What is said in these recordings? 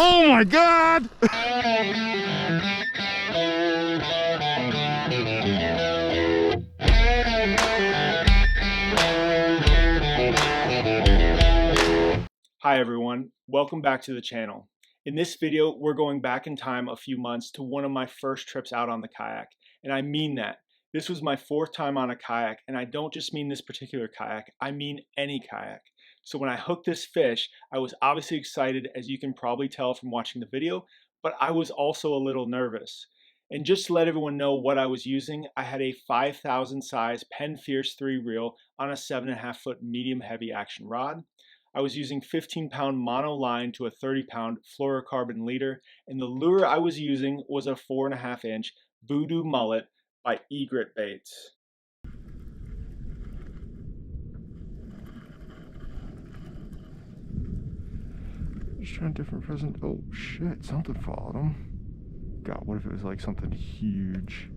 Oh my God! Hi everyone, welcome back to the channel. In this video, we're going back in time a few months to one of my first trips out on the kayak. And I mean that. This was my 4th time on a kayak, and I don't just mean this particular kayak, I mean any kayak. So when I hooked this fish, I was obviously excited, as you can probably tell from watching the video, but I was also a little nervous. And just to let everyone know what I was using, I had a 5,000 size Penn Fierce 3 reel on a 7.5 foot medium heavy action rod. I was using 15-pound mono line to a 30-pound fluorocarbon leader, and the lure I was using was a 4.5 inch Voodoo Mullet by Egret Baits. Just trying different present. Oh shit, something followed him. God, what if it was like something huge?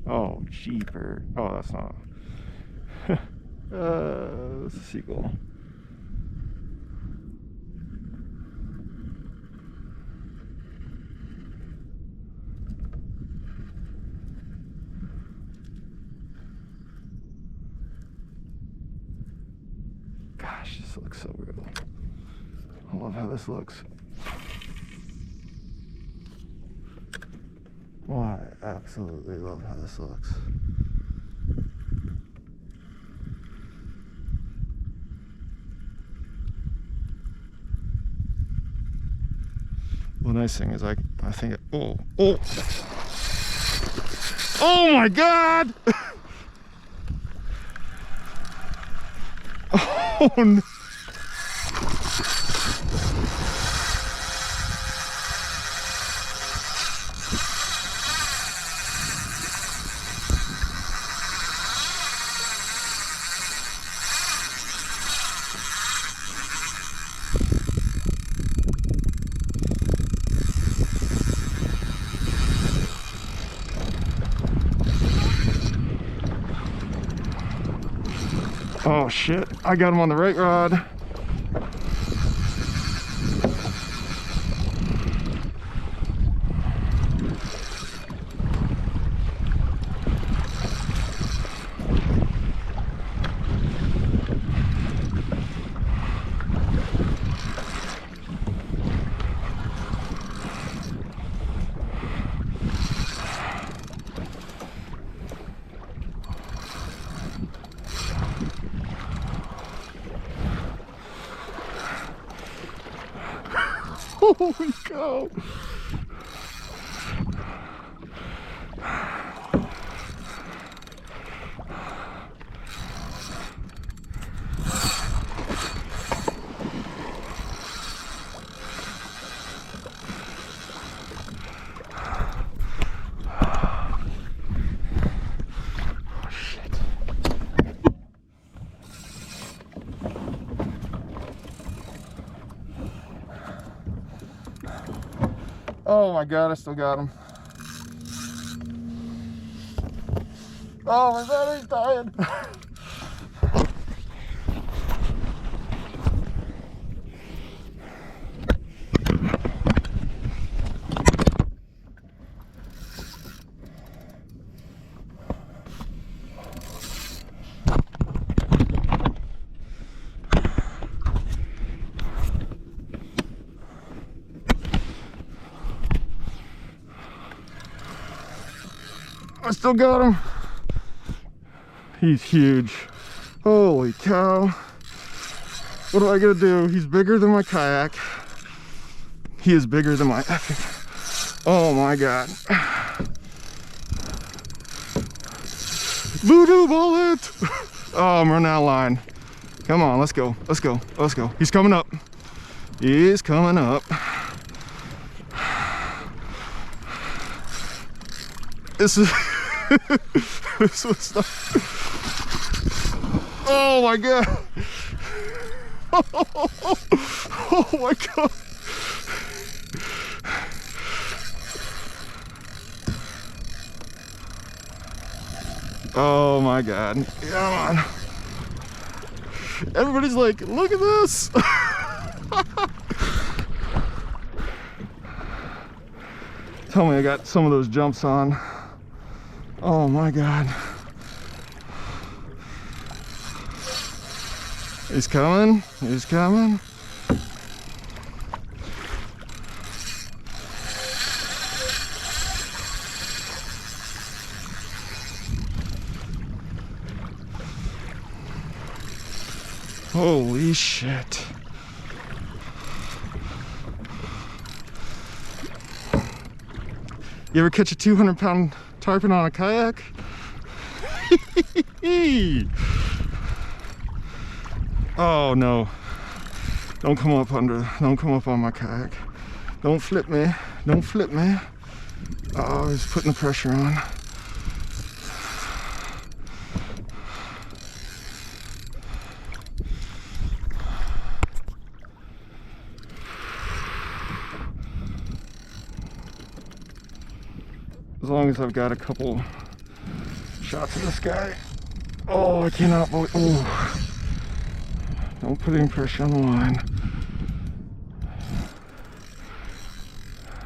Oh, jeeper. Oh, that's not. It's a seagull. Gosh, this looks so real. I love how this looks. Oh, I absolutely love how this looks. Well, the nice thing is I think, oh my God! Oh no. Oh shit, I got him on the right rod. Holy cow! Oh my God, I still got him. Oh my battery's dying. I still got him. He's huge. Holy cow. What am I gonna do? He's bigger than my kayak. He is bigger than my effing. Oh my God. Voodoo Mullet. Oh, I'm running out of line. Come on, let's go. Let's go. Let's go. He's coming up. He's coming up. This is this was not... Oh my God. Oh my God. Oh my God. Come on. Everybody's like, look at this. Tell me I got some of those jumps on. Oh my God. He's coming. He's coming. Holy shit. You ever catch a 200-pound tarpon on a kayak? Oh no. Don't come up on my kayak. Don't flip me. Don't flip me. Oh, he's putting the pressure on. As long as I've got a couple shots of this guy. Oh, I cannot. Oh, don't put any pressure on the line.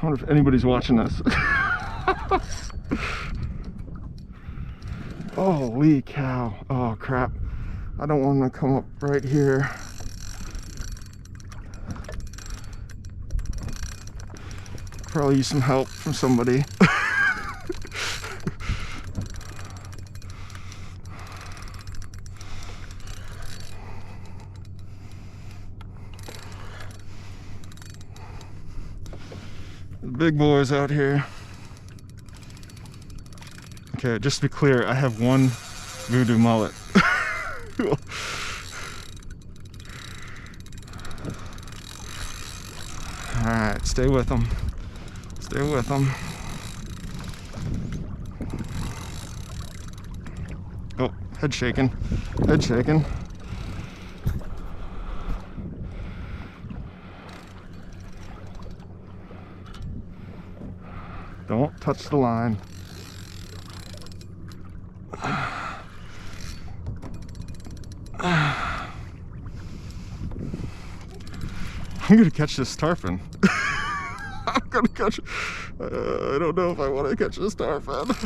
I wonder if anybody's watching this. Holy cow. Oh, crap. I don't want to come up right here. Probably use some help from somebody. Big boys out here. Okay, just to be clear, I have one voodoo mullet. Alright, stay with them. Stay with them. Oh, head shaking. Head shaking. Don't touch the line. I'm gonna catch this tarpon. I'm gonna catch. I don't know if I want to catch this tarpon.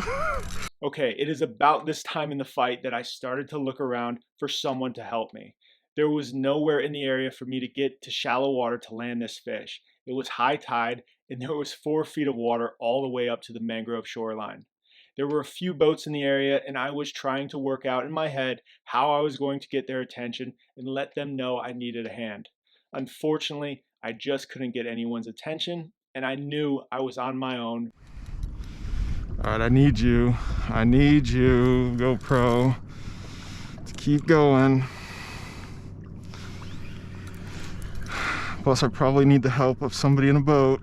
Okay, it is about this time in the fight that I started to look around for someone to help me. There was nowhere in the area for me to get to shallow water to land this fish. It was high tide, and there was 4 feet of water all the way up to the mangrove shoreline. There were a few boats in the area, and I was trying to work out in my head how I was going to get their attention and let them know I needed a hand. Unfortunately, I just couldn't get anyone's attention, and I knew I was on my own. All right, I need you, GoPro, to keep going. Plus, I probably need the help of somebody in a boat.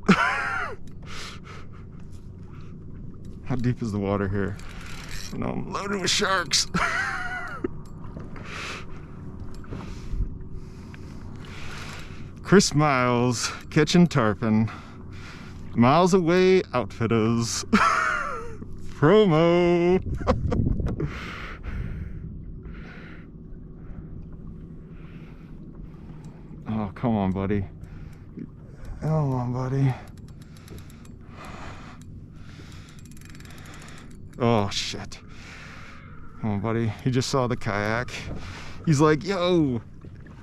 How deep is the water here? No, I'm loaded with sharks. Chris Miles, catching tarpon. Miles away outfitters. Promo. Oh, come on, buddy. Come on, buddy. Oh, shit. Come on, buddy. He just saw the kayak. He's like, yo,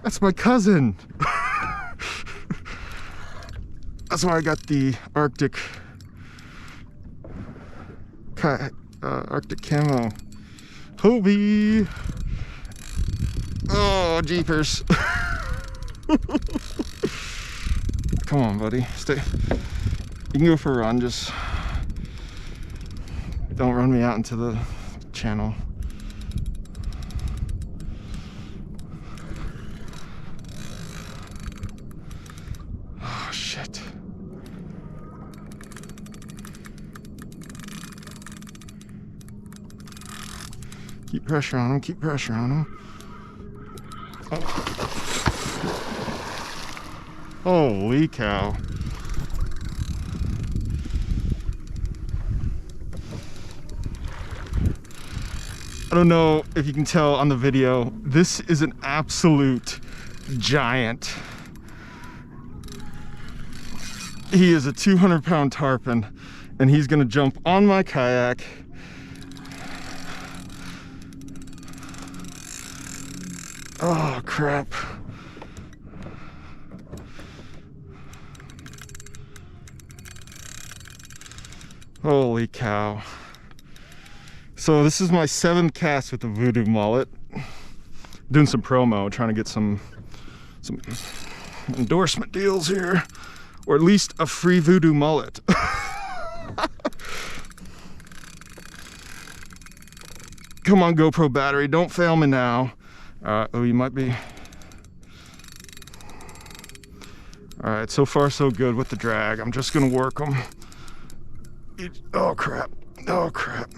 that's my cousin. That's why I got the Arctic camo. Toby. Oh, jeepers. Come on, buddy. Stay. You can go for a run. Just don't run me out into the channel. Oh, shit. Keep pressure on him. Keep pressure on him. Oh. Holy cow. I don't know if you can tell on the video, this is an absolute giant. He is a 200-pound tarpon, and he's gonna jump on my kayak. Oh, crap. Holy cow. So this is my 7th cast with the Voodoo mullet. Doing some promo, trying to get some endorsement deals here, or at least a free Voodoo mullet. Come on, GoPro battery, don't fail me now. Oh, you might be. All right, so far so good with the drag. I'm just gonna work them. Oh crap, oh crap.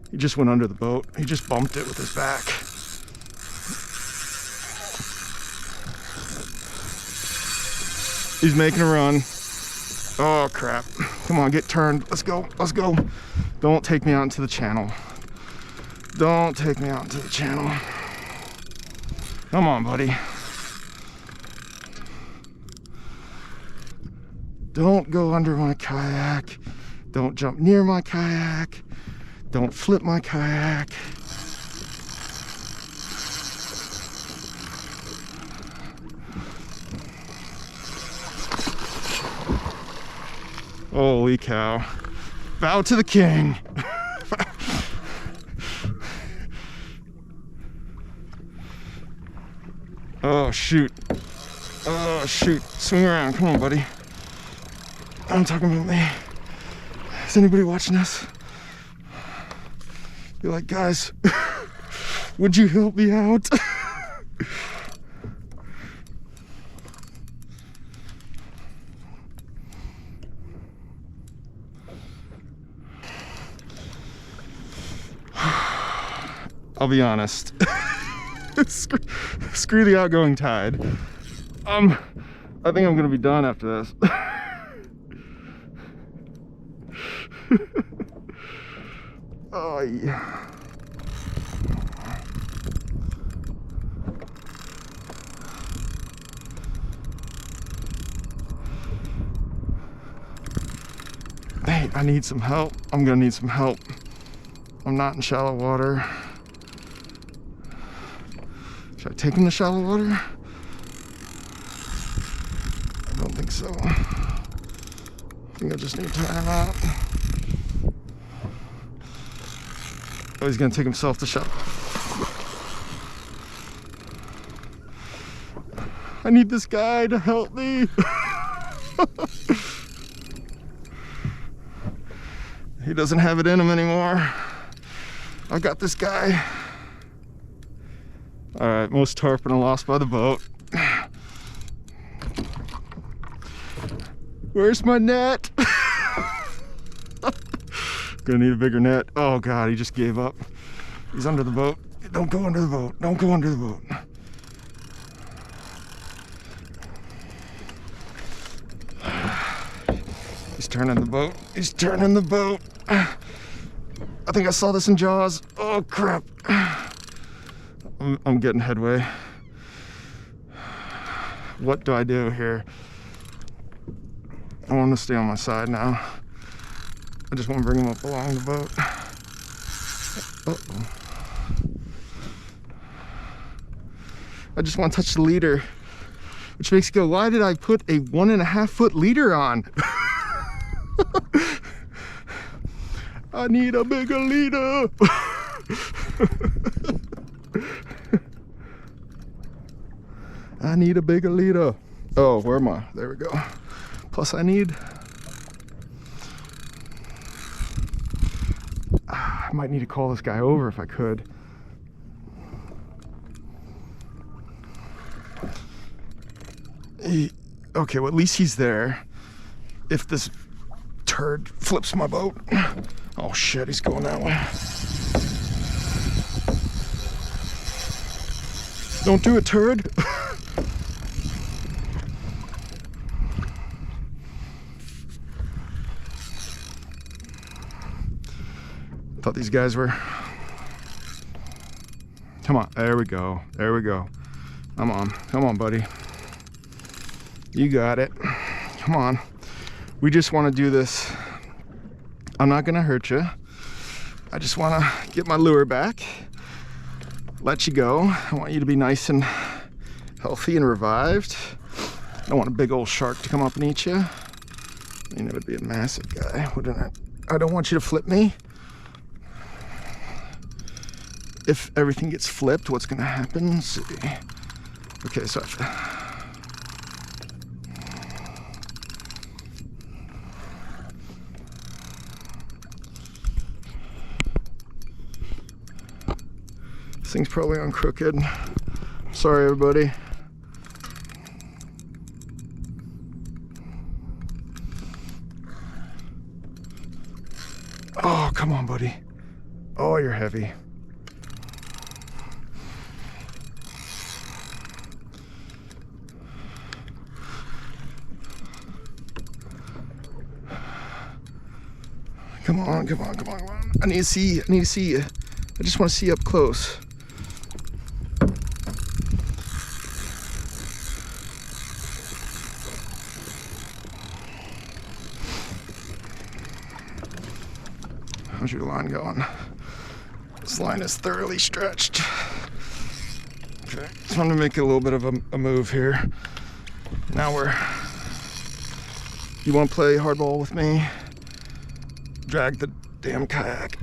He just went under the boat. He just bumped it with his back. He's making a run. Oh crap. Come on, get turned. Let's go, let's go. Don't take me out into the channel. Don't take me out into the channel. Come on, buddy. Don't go under my kayak. Don't jump near my kayak. Don't flip my kayak. Holy cow. Bow to the king. Oh, shoot. Oh, shoot. Swing around. Come on, buddy. I'm talking about me. Is anybody watching this? You're like, guys, would you help me out? I'll be honest. Screw the outgoing tide. I think I'm gonna be done after this. Oh yeah. Hey, I need some help. I'm gonna need some help. I'm not in shallow water. Should I take him to shallow water? I don't think so. I think I just need to tire him out. Oh, he's gonna take himself to shallow. I need this guy to help me. He doesn't have it in him anymore. I got this guy. All right, most tarpon are lost by the boat. Where's my net? Gonna need a bigger net. Oh God, he just gave up. He's under the boat. Don't go under the boat. Don't go under the boat. He's turning the boat. He's turning the boat. I think I saw this in Jaws. Oh crap. I'm getting headway. What do I do here? I want to stay on my side now. I just want to bring him up along the boat. Uh-oh. I just want to touch the leader, which makes you go, why did I put a 1.5 foot leader on? I need a bigger leader. I need a bigger leader. Oh, where am I? There we go. Plus I need, I might need to call this guy over if I could. Okay, well at least he's there. If this turd flips my boat. Oh shit, he's going that way. Don't do it, turd. Thought these guys were Come on, there we go. There we go. Come on, buddy. You got it. Come on. We just want to do this. I'm not gonna hurt you. I just want to get my lure back, let you go. I want you to be nice and healthy and revived. I don't want a big old shark to come up and eat you. I mean, it would be a massive guy, wouldn't it? I don't want you to flip me. If everything gets flipped, what's gonna happen? Let's see. Okay, so this thing's probably on crooked. Sorry, everybody. Oh, come on, buddy. Oh, you're heavy. Come on, come on, come on, come on. I need to see you. I need to see you. I just want to see you up close. How's your line going? This line is thoroughly stretched. Okay, just wanted to make a little bit of a move here. Now you want to play hardball with me? Drag the damn kayak.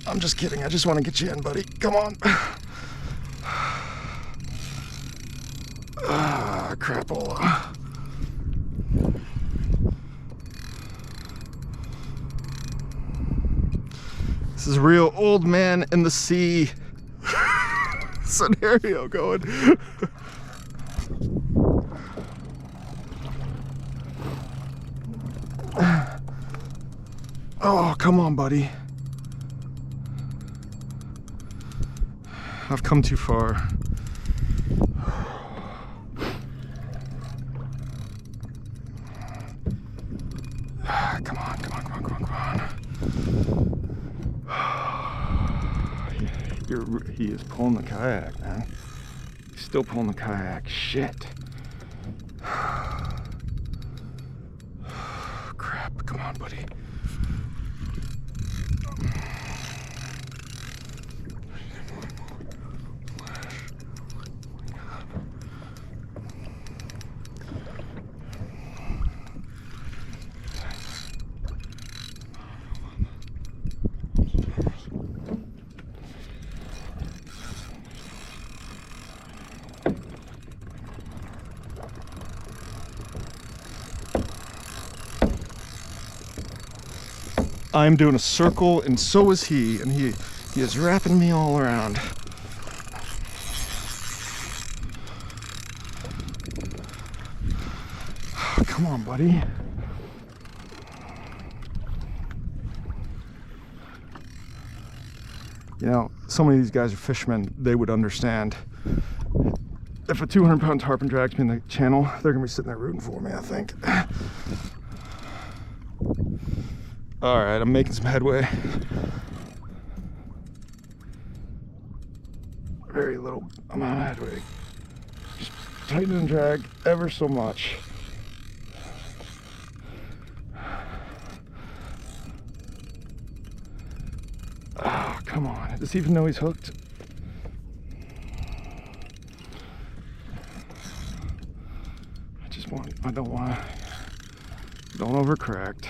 I'm just kidding. I just want to get you in, buddy. Come on. Crapola. This is real old man in the sea scenario going. Oh, come on, buddy. I've come too far. Come on, come on, come on, come on, come on. He is pulling the kayak, man. He's still pulling the kayak. Shit. Crap, come on, buddy. I'm doing a circle, and so is he, and he is wrapping me all around. Come on, buddy. You know, so many of these guys are fishermen, they would understand. If a 200-pound tarpon drags me in the channel, they're gonna be sitting there rooting for me, I think. All right, I'm making some headway. Very little amount of headway. Just tighten and drag ever so much. Oh, come on. Does he even know he's hooked? I don't overcorrect.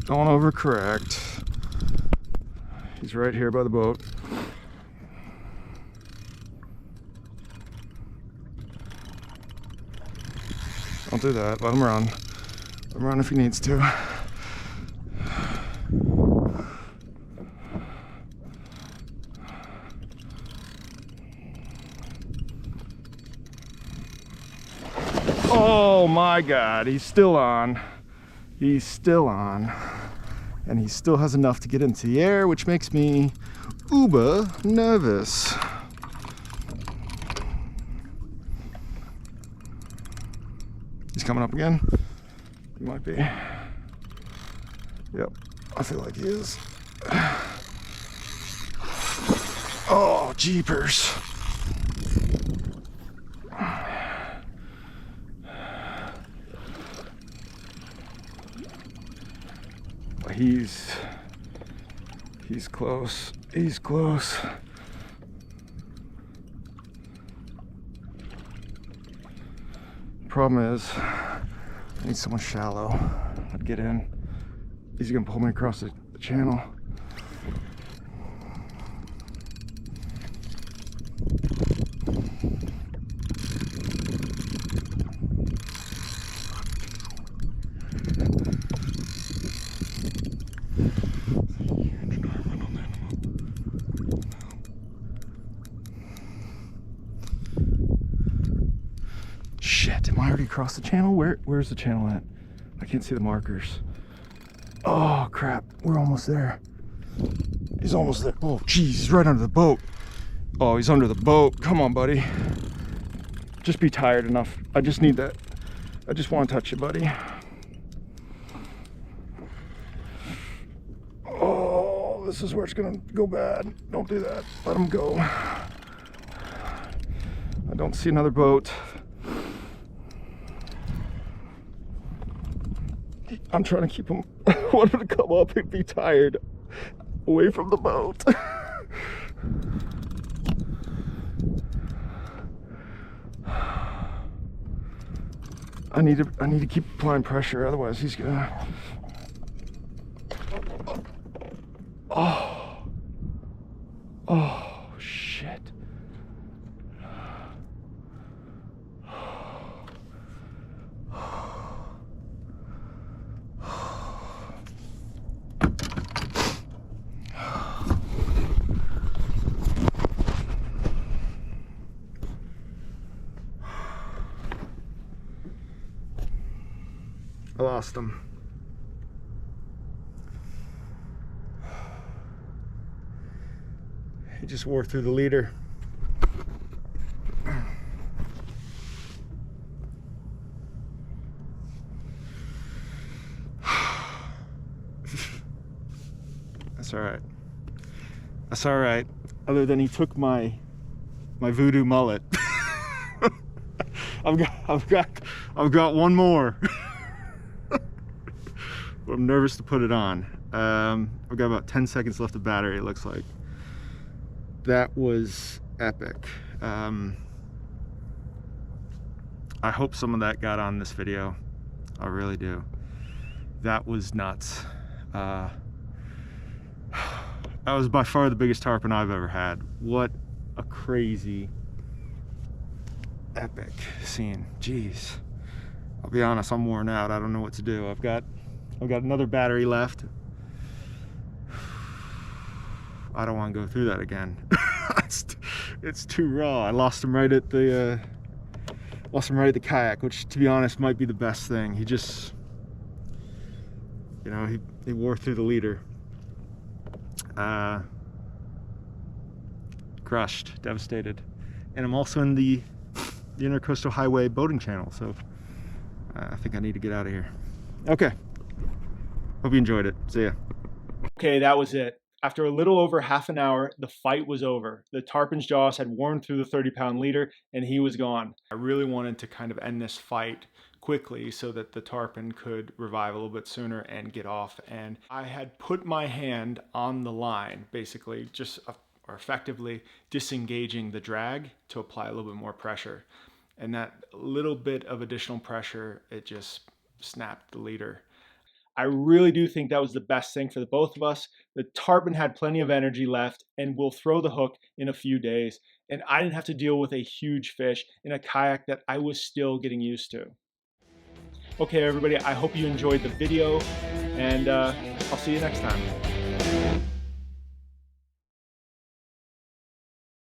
Don't overcorrect. He's right here by the boat. Don't do that. Let him run. Let him run if he needs to. Oh my God, he's still on. He's still on. And he still has enough to get into the air, which makes me uber nervous. He's coming up again. He might be. Yep, I feel like he is. Oh, jeepers. He's close. He's close. Problem is, I need someone shallow. I'd get in. He's gonna pull me across the channel. Shit, am I already across the channel? Where's the channel at? I can't see the markers. Oh crap, we're almost there. He's almost there. Oh geez, he's right under the boat. Oh, he's under the boat. Come on, buddy. Just be tired enough. I just need that. I just want to touch you, buddy. Oh, this is where it's gonna go bad. Don't do that. Let him go. I don't see another boat. I'm trying to keep him. I want him to come up and be tired. Away from the boat. I need to keep applying pressure, otherwise he's gonna. Oh shit. I lost him. He just wore through the leader. That's all right. That's all right. Other than he took my voodoo mullet. I've got one more. But I'm nervous to put it on. I've got about 10 seconds left of battery, it looks like. That was epic. I hope some of that got on this video. I really do. That was nuts. That was by far the biggest tarpon I've ever had. What a crazy, epic scene. Jeez. I'll be honest, I'm worn out. I don't know what to do. I've got another battery left. I don't want to go through that again. It's too raw. I lost him right at the kayak, which to be honest might be the best thing. He just, you know, he wore through the leader. Crushed, devastated. And I'm also in the Intercoastal Highway boating channel, so I think I need to get out of here. Okay. Hope you enjoyed it. See ya. Okay, that was it. After a little over half an hour, the fight was over. The tarpon's jaws had worn through the 30-pound leader and he was gone. I really wanted to kind of end this fight quickly so that the tarpon could revive a little bit sooner and get off. And I had put my hand on the line, basically just or effectively disengaging the drag to apply a little bit more pressure. And that little bit of additional pressure, it just snapped the leader. I really do think that was the best thing for the both of us. The tarpon had plenty of energy left and will throw the hook in a few days. And I didn't have to deal with a huge fish in a kayak that I was still getting used to. Okay, everybody, I hope you enjoyed the video and I'll see you next time.